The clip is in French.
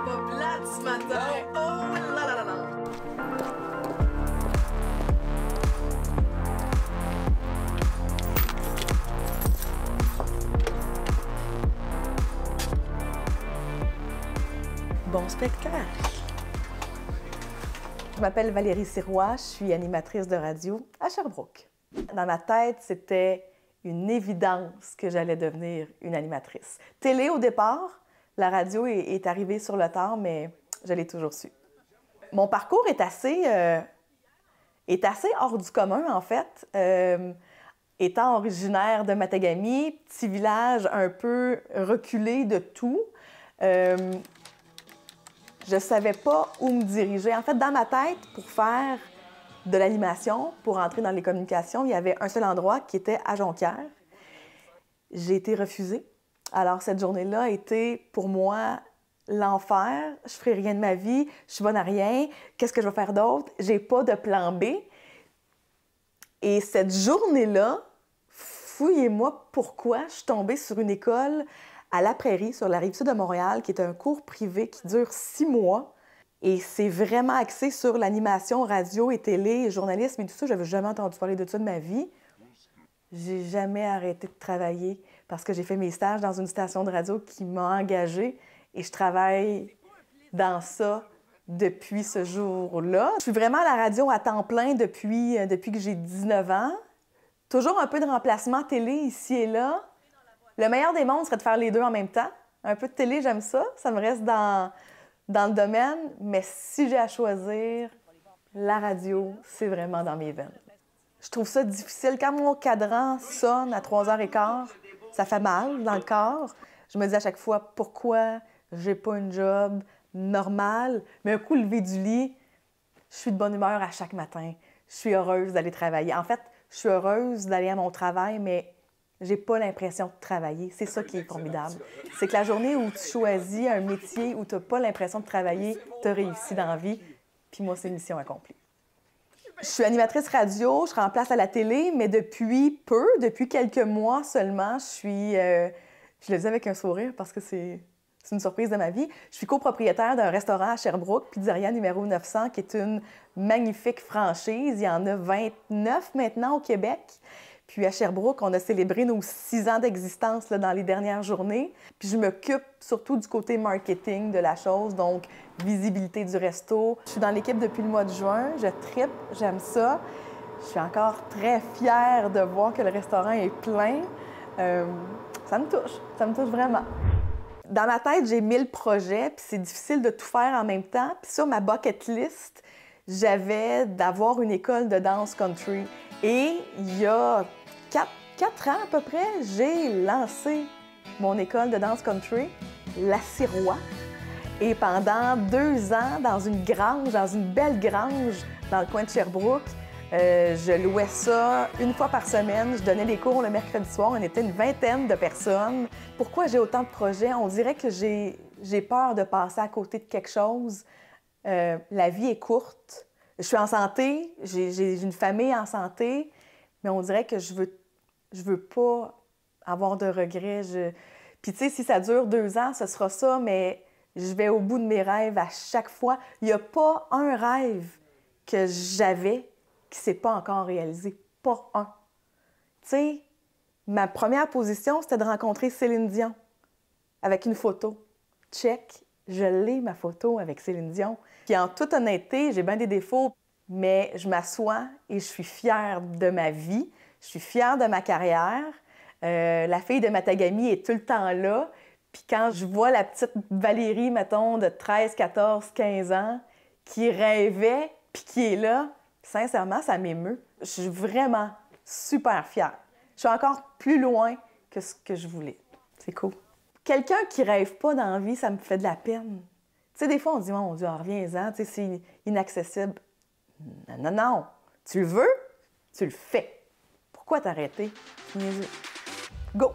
pas plate ce matin. Oh là là là là. Bon spectacle. Je m'appelle Valérie Sirois, je suis animatrice de radio à Sherbrooke. Dans ma tête, c'était une évidence que j'allais devenir une animatrice. Télé au départ, la radio est arrivée sur le tard, mais je l'ai toujours su. Mon parcours est assez hors du commun, en fait. Étant originaire de Matagami, petit village un peu reculé de tout, je savais pas où me diriger. En fait, dans ma tête, pour faire de l'animation, pour entrer dans les communications, il y avait un seul endroit qui était à Jonquière. J'ai été refusée. Alors, cette journée-là a été, pour moi, l'enfer. Je ferai rien de ma vie, je suis bonne à rien. Qu'est-ce que je vais faire d'autre? J'ai pas de plan B. Et cette journée-là, fouillez-moi pourquoi je suis tombée sur une école à La Prairie, sur la Rive-Sud de Montréal, qui est un cours privé qui dure 6 mois. Et c'est vraiment axé sur l'animation, radio et télé, et journalisme et tout ça. Je n'avais jamais entendu parler de ça de ma vie. J'ai jamais arrêté de travailler parce que j'ai fait mes stages dans une station de radio qui m'a engagée et je travaille dans ça depuis ce jour-là. Je suis vraiment à la radio à temps plein depuis que j'ai 19 ans. Toujours un peu de remplacement télé ici et là. Le meilleur des mondes serait de faire les deux en même temps. Un peu de télé, j'aime ça. Ça me reste dans le domaine. Mais si j'ai à choisir, la radio, c'est vraiment dans mes veines. Je trouve ça difficile. Quand mon cadran sonne à 3h15, ça fait mal dans le corps. Je me dis à chaque fois, pourquoi j'ai pas une job normale? Mais un coup levé du lit, je suis de bonne humeur à chaque matin. Je suis heureuse d'aller travailler. En fait, je suis heureuse d'aller à mon travail, mais j'ai pas l'impression de travailler. C'est ça qui est formidable. C'est que la journée où tu choisis un métier où tu n'as pas l'impression de travailler, tu as réussi dans la vie. Puis moi, c'est mission accomplie. Je suis animatrice radio, je remplace à la télé, mais depuis quelques mois seulement, je le dis avec un sourire parce que c'est une surprise de ma vie, je suis copropriétaire d'un restaurant à Sherbrooke, Pizzeria numéro 900, qui est une magnifique franchise. Il y en a 29 maintenant au Québec. Puis à Sherbrooke, on a célébré nos 6 ans d'existence dans les dernières journées. Puis je m'occupe surtout du côté marketing de la chose, donc visibilité du resto. Je suis dans l'équipe depuis le mois de juin, je trippe, j'aime ça. Je suis encore très fière de voir que le restaurant est plein. Ça me touche vraiment. Dans ma tête, j'ai 1000 projets, puis c'est difficile de tout faire en même temps. Puis sur ma bucket list, j'avais d'avoir une école de danse country. Et il y a 4 ans à peu près, j'ai lancé mon école de danse country, La Sirois. Et pendant 2 ans, dans une belle grange dans le coin de Sherbrooke, je louais ça une fois par semaine. Je donnais des cours le mercredi soir. On était une vingtaine de personnes. Pourquoi j'ai autant de projets? On dirait que j'ai peur de passer à côté de quelque chose. La vie est courte. Je suis en santé, j'ai une famille en santé, mais on dirait que je veux pas avoir de regrets. Puis tu sais, si ça dure 2 ans, ce sera ça, mais je vais au bout de mes rêves à chaque fois. Il n'y a pas un rêve que j'avais qui ne s'est pas encore réalisé. Pas un. Tu sais, ma première position, c'était de rencontrer Céline Dion avec une photo. Check, je l'ai, ma photo avec Céline Dion. Puis en toute honnêteté, j'ai bien des défauts, mais je m'assois et je suis fière de ma vie. Je suis fière de ma carrière. La fille de Matagami est tout le temps là. Puis quand je vois la petite Valérie, mettons, de 13, 14, 15 ans, qui rêvait, puis qui est là, sincèrement, ça m'émeut. Je suis vraiment super fière. Je suis encore plus loin que ce que je voulais. C'est cool. Quelqu'un qui rêve pas dans la vie, ça me fait de la peine. Tu sais, des fois, on dit, mon Dieu, reviens-en, tu sais, c'est inaccessible. Non, non, non. Tu le veux, tu le fais. Pourquoi t'arrêter? Go!